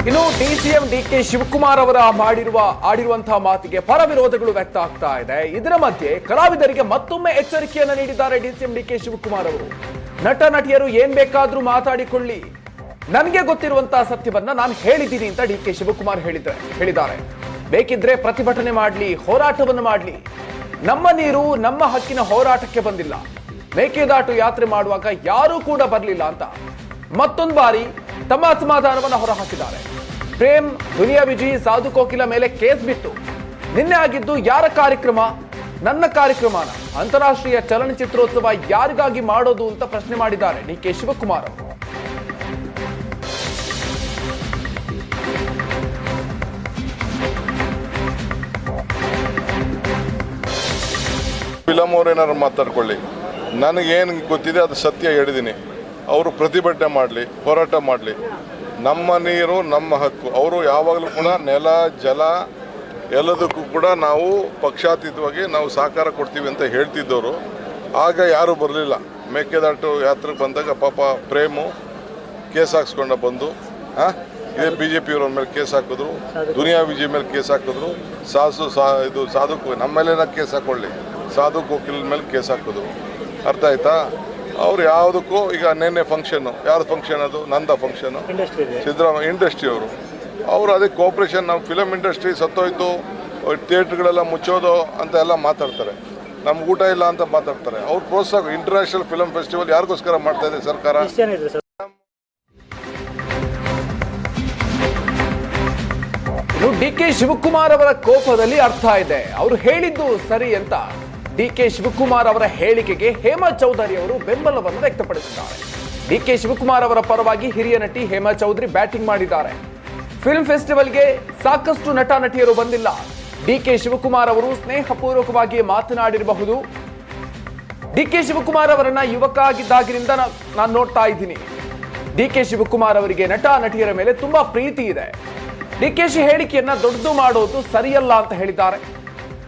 ಇನ್ನು DCM DK Shivakumar ಅವರ ಆಡಿರುವಂತಹ ಮಾತಿಗೆ ಪರ ವಿರೋಧಗಳು ವ್ಯಕ್ತ ಆಗ್ತಾ ಇದೆ. ಇದರ ಮಧ್ಯೆ ಕಲಾವಿದರಿಗೆ ಮತ್ತೊಮ್ಮೆ ಎಚ್ಚರಿಕೆಯನ್ನು ನೀಡಿದ್ದಾರೆ ಡಿಸಿಎಂ ಡಿಕೆ ಶಿವಕುಮಾರ್ ಅವರು. ನಟ ನಟಿಯರು ಏನ್ ಬೇಕಾದ್ರೂ ಮಾತಾಡಿಕೊಳ್ಳಿ, ನನಗೆ ಗೊತ್ತಿರುವಂತಹ ಸತ್ಯವನ್ನ ನಾನು ಹೇಳಿದ್ದೀನಿ ಅಂತ ಡಿಕೆ ಶಿವಕುಮಾರ್ ಹೇಳಿದ್ದಾರೆ. ಬೇಕಿದ್ರೆ ಪ್ರತಿಭಟನೆ ಮಾಡ್ಲಿ, ಹೋರಾಟವನ್ನು ಮಾಡ್ಲಿ, ನಮ್ಮ ನೀರು ನಮ್ಮ ಹಕ್ಕಿನ ಹೋರಾಟಕ್ಕೆ ಬಂದಿಲ್ಲ, ಮೇಕೆದಾಟು ಯಾತ್ರೆ ಮಾಡುವಾಗ ಯಾರೂ ಕೂಡ ಬರಲಿಲ್ಲ ಅಂತ ಮತ್ತೊಂದು ಬಾರಿ ತಮ್ಮ ಅಸಮಾಧಾನವನ್ನು ಹೊರಹಾಕಿದ್ದಾರೆ. ಪ್ರೇಮ್, ದುನಿಯಾ ವಿಜಯ್, ಸಾಧು ಕೋಕಿಲ ಮೇಲೆ ಕೇಸ್ ಬಿತ್ತು. ನಿನ್ನೆ ಆಗಿದ್ದು ಯಾರ ಕಾರ್ಯಕ್ರಮ? ನನ್ನ ಕಾರ್ಯಕ್ರಮನ ಅಂತಾರಾಷ್ಟ್ರೀಯ ಚಲನಚಿತ್ರೋತ್ಸವ ಯಾರಿಗಾಗಿ ಮಾಡೋದು ಅಂತ ಪ್ರಶ್ನೆ ಮಾಡಿದ್ದಾರೆ ಡಿಕೆ ಶಿವಕುಮಾರ್ ಅವರು. ಫಿಲಮ್ ಅವ್ರು ಏನಾದ್ರು ಮಾತಾಡ್ಕೊಳ್ಳಿ, ನನಗೇನು ಗೊತ್ತಿದೆ ಅದು ಸತ್ಯ ಹೇಳಿದ್ದೀನಿ. ಅವರು ಪ್ರತಿಭಟನೆ ಮಾಡಲಿ, ಹೋರಾಟ ಮಾಡಲಿ, ನಮ್ಮ ನೀರು ನಮ್ಮ ಹಕ್ಕು. ಅವರು ಯಾವಾಗಲೂ ಕೂಡ ನೆಲ ಜಲ ಎಲ್ಲದಕ್ಕೂ ಕೂಡ ನಾವು ಪಕ್ಷಾತೀತವಾಗಿ ನಾವು ಸಹಕಾರ ಕೊಡ್ತೀವಿ ಅಂತ ಹೇಳ್ತಿದ್ದವರು. ಆಗ ಯಾರೂ ಬರಲಿಲ್ಲ. ಮೇಕೆದಾಟು ಯಾತ್ರೆಗೆ ಬಂದಾಗ ಪಾಪ ಪ್ರೇಮು ಕೇಸ್ ಹಾಕ್ಸ್ಕೊಂಡ ಬಂದು ಇದೇ BJP ಮೇಲೆ ಕೇಸ್ ಹಾಕಿದ್ರು, ದುನಿಯಾ ವಿಜಯ್ ಮೇಲೆ ಕೇಸ್ ಹಾಕಿದ್ರು, ಸಾಧು ನಮ್ಮ ಮೇಲೇನ ಕೇಸ್ ಹಾಕೊಳ್ಳಿ, ಸಾಧು ಕೋಕಿಲ್ ಮೇಲೆ ಕೇಸ್ ಹಾಕಿದ್ರು. ಅರ್ಥ ಆಯ್ತಾ? ಅವ್ರು ಯಾವುದಕ್ಕೂ ಈಗ ನೆನ್ನೆ ಫಂಕ್ಷನ್ನು, ಯಾರ್ದು ಫಂಕ್ಷನ್ ಅದು? ನಂದ ಫಂಕ್ಷನು, ಸಿದ್ದರಾಮಯ್ಯ ಇಂಡಸ್ಟ್ರಿ ಅವರು ಅದಕ್ಕೆ ಕೋಆಪ್ರೇಷನ್. ನಮ್ಮ ಫಿಲಮ್ ಇಂಡಸ್ಟ್ರಿ ಸತ್ತೋಯ್ತು, ಥಿಯೇಟ್ರ್ಗಳೆಲ್ಲ ಮುಚ್ಚೋದು ಅಂತ ಎಲ್ಲ ಮಾತಾಡ್ತಾರೆ, ನಮ್ಗೆ ಊಟ ಇಲ್ಲ ಅಂತ ಮಾತಾಡ್ತಾರೆ. ಅವ್ರು ಪ್ರೋತ್ಸಾಹ. ಇಂಟರ್ನ್ಯಾಷನಲ್ ಫಿಲಮ್ ಫೆಸ್ಟಿವಲ್ ಯಾರಿಗೋಸ್ಕರ ಮಾಡ್ತಾ ಇದೆ ಸರ್ಕಾರ? ಡಿಕೆ ಶಿವಕುಮಾರ್ ಅವರ ಕೋಪದಲ್ಲಿ ಅರ್ಥ ಇದೆ. ಅವರು ಹೇಳಿದ್ದು ಸರಿ ಅಂತ ಡಿಕೆ ಶಿವಕುಮಾರ್ ಅವರ ಹೇಳಿಕೆಗೆ ಹೇಮಾ ಚೌಧರಿ ಅವರು ಬೆಂಬಲವನ್ನು ವ್ಯಕ್ತಪಡಿಸಿದ್ದಾರೆ. ಡಿಕೆ ಶಿವಕುಮಾರ್ ಅವರ ಪರವಾಗಿ ಹಿರಿಯ ನಟಿ ಹೇಮಾ ಚೌಧರಿ ಬ್ಯಾಟಿಂಗ್ ಮಾಡಿದ್ದಾರೆ. ಫಿಲ್ಮ್ ಫೆಸ್ಟಿವಲ್ಗೆ ಸಾಕಷ್ಟು ನಟ ನಟಿಯರು ಬಂದಿಲ್ಲ. ಡಿಕೆ ಶಿವಕುಮಾರ್ ಅವರು ಸ್ನೇಹಪೂರ್ವಕವಾಗಿ ಮಾತನಾಡಿರಬಹುದು. ಡಿಕೆ ಶಿವಕುಮಾರ್ ಅವರನ್ನ ಯುವಕ ಆಗಿದ್ದಾಗಿನಿಂದ ನಾನು ನೋಡ್ತಾ ಇದ್ದೀನಿ. ಡಿಕೆ ಶಿವಕುಮಾರ್ ಅವರಿಗೆ ನಟ ನಟಿಯರ ಮೇಲೆ ತುಂಬಾ ಪ್ರೀತಿ ಇದೆ. ಡಿಕೆಶಿ ಹೇಳಿಕೆಯನ್ನ ದೊಡ್ಡದು ಮಾಡೋದು ಸರಿಯಲ್ಲ ಅಂತ ಹೇಳಿದ್ದಾರೆ.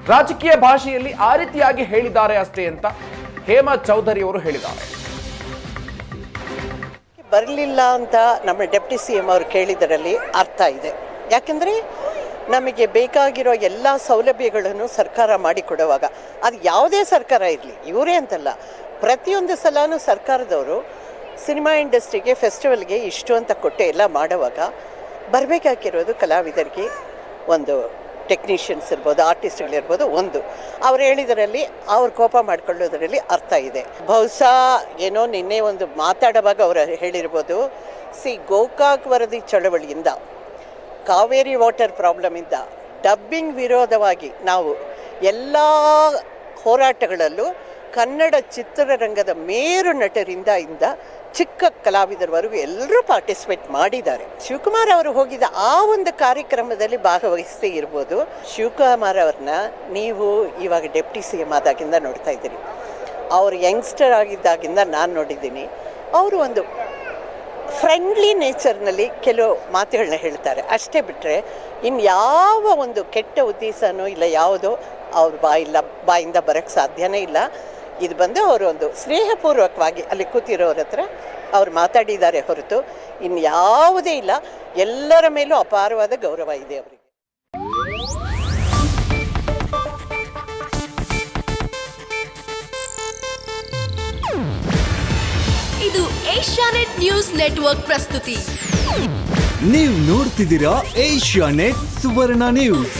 ರಾಜಕೀಯ ಭಾಷೆಯಲ್ಲಿ ಆ ರೀತಿಯಾಗಿ ಹೇಳಿದ್ದಾರೆ ಅಷ್ಟೇ ಅಂತ ಹೇಮಾ ಚೌಧರಿ ಅವರು ಹೇಳಿದ್ದಾರೆ. ಬರಲಿಲ್ಲ ಅಂತ ನಮ್ಮ ಡೆಪ್ಟಿ CM ಅವರು ಕೇಳಿದರಲ್ಲಿ ಅರ್ಥ ಇದೆ. ಯಾಕೆಂದರೆ ನಮಗೆ ಬೇಕಾಗಿರೋ ಎಲ್ಲ ಸೌಲಭ್ಯಗಳನ್ನು ಸರ್ಕಾರ ಮಾಡಿಕೊಡುವಾಗ, ಅದು ಯಾವುದೇ ಸರ್ಕಾರ ಇರಲಿ, ಇವರೇ ಅಂತಲ್ಲ, ಪ್ರತಿಯೊಂದು ಸಲನೂ ಸರ್ಕಾರದವರು ಸಿನಿಮಾ ಇಂಡಸ್ಟ್ರಿಗೆ ಫೆಸ್ಟಿವಲ್ಗೆ ಇಷ್ಟು ಅಂತ ಕೊಟ್ಟೆ ಎಲ್ಲ ಮಾಡುವಾಗ ಬರಬೇಕಾಗಿರೋದು ಕಲಾವಿದರಿಗೆ, ಒಂದು ಟೆಕ್ನಿಷಿಯನ್ಸ್ ಇರ್ಬೋದು, ಆರ್ಟಿಸ್ಟ್ಗಳಿರ್ಬೋದು. ಒಂದು ಅವ್ರು ಹೇಳಿದರಲ್ಲಿ ಅವ್ರು ಕೋಪ ಮಾಡ್ಕೊಳ್ಳೋದ್ರಲ್ಲಿ ಅರ್ಥ ಇದೆ. ಬಹುಶಃ ಏನೋ ನಿನ್ನೆ ಒಂದು ಮಾತಾಡುವಾಗ ಅವರು ಹೇಳಿರ್ಬೋದು, ಗೋಕಾಕ್ ವರದಿ ಚಳವಳಿಯಿಂದ, ಕಾವೇರಿ ವಾಟರ್ ಪ್ರಾಬ್ಲಮಿಂದ, ಡಬ್ಬಿಂಗ್ ವಿರೋಧವಾಗಿ ನಾವು ಎಲ್ಲ ಹೋರಾಟಗಳಲ್ಲೂ ಕನ್ನಡ ಚಿತ್ರರಂಗದ ಮೇರು ನಟರಿಂದ ಚಿಕ್ಕ ಕಲಾವಿದರವರೆಗೂ ಎಲ್ಲರೂ ಪಾರ್ಟಿಸಿಪೇಟ್ ಮಾಡಿದ್ದಾರೆ. ಶಿವಕುಮಾರ್ ಅವರು ಹೋಗಿದ್ದ ಆ ಒಂದು ಕಾರ್ಯಕ್ರಮದಲ್ಲಿ ಭಾಗವಹಿಸದೇ ಇರ್ಬೋದು. ಶಿವಕುಮಾರ್ ಅವ್ರನ್ನ ನೀವು ಇವಾಗ ಡೆಪ್ಟಿ CM ಆದಾಗಿಂದ ನೋಡ್ತಾ ಇದ್ದೀರಿ. ಅವರು ಯಂಗ್ಸ್ಟರ್ ಆಗಿದ್ದಾಗಿಂದ ನಾನು ನೋಡಿದ್ದೀನಿ. ಅವರು ಒಂದು ಫ್ರೆಂಡ್ಲಿ ನೇಚರ್ನಲ್ಲಿ ಕೆಲವು ಮಾತುಗಳನ್ನ ಹೇಳ್ತಾರೆ, ಅಷ್ಟೇ ಬಿಟ್ಟರೆ ಇನ್ಯಾವ ಒಂದು ಕೆಟ್ಟ ಉದ್ದೇಶನೋ ಇಲ್ಲ, ಯಾವುದೋ ಅವ್ರ ಬಾಯಿಂದ ಬರೋಕ್ಕೆ ಸಾಧ್ಯನೇ ಇಲ್ಲ. ಇದು ಬಂದು ಅವರು ಒಂದು ಸ್ನೇಹಪೂರ್ವಕವಾಗಿ ಅಲ್ಲಿ ಕೂತಿರೋರ ಹತ್ರ ಅವ್ರು ಮಾತಾಡಿದ್ದಾರೆ ಹೊರತು ಇನ್ಯಾವುದೇ ಇಲ್ಲ. ಎಲ್ಲರ ಮೇಲೂ ಅಪಾರವಾದ ಗೌರವ ಇದೆ ಅವರಿಗೆ. ಇದು ಏಷ್ಯಾನೆಟ್ ನ್ಯೂಸ್ ನೆಟ್ವರ್ಕ್ ಪ್ರಸ್ತುತಿ. ನೀವು ನೋಡ್ತಿದ್ದೀರಾ ಏಷ್ಯಾನೆಟ್ ಸುವರ್ಣ ನ್ಯೂಸ್.